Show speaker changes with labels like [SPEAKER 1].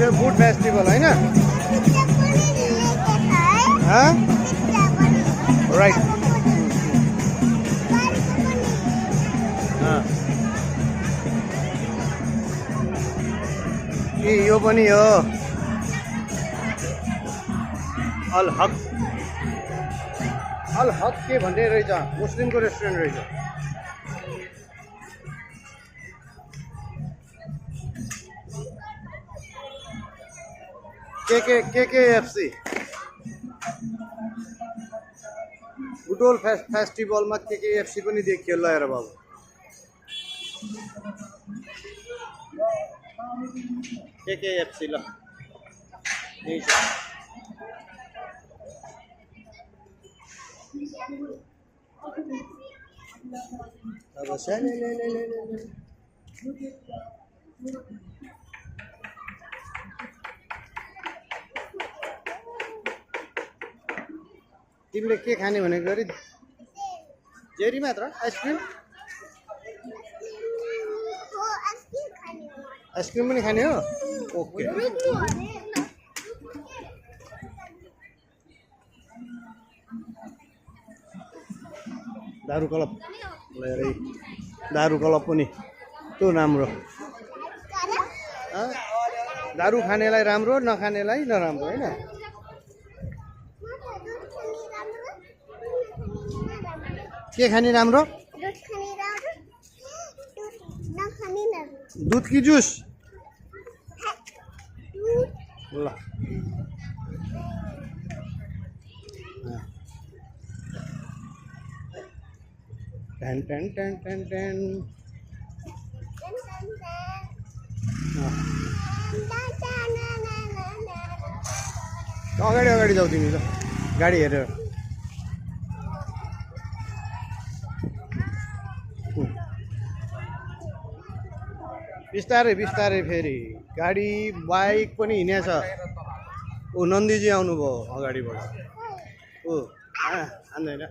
[SPEAKER 1] यो food festival हैन right ए यो पनि हो अल हक के भन्ने रहेछ मुस्लिमको रेस्टुरेन्ट रहेछ केकेएफसी बुटोल फेस्टिभलमा केकेएफसी पनि देखियो ल हेर बाबु केकेएफसी ल यही छ अब साले ले तिमीले के खाने भनेको गरी जेरी मात्र आइसक्रिम आइसक्रिम पनि खाने हो ओके दारु क्लब दारु क्लब पनि त्यो राम्रो दारु खानेलाई राम्रो नखानेलाई नराम्रो हैन के खाने राम्रो दूध की जूस ल टन टन टन टन टन अगाडि अगाडि जाऊ तिमी ल गाडी हेरेर बिस्तारै बिस्तारै फेरि गाडी बाइक पनि हिँडेछ ऊ नन्दीजी आउनुभयो अगाडिबाट ऊ हान्दैन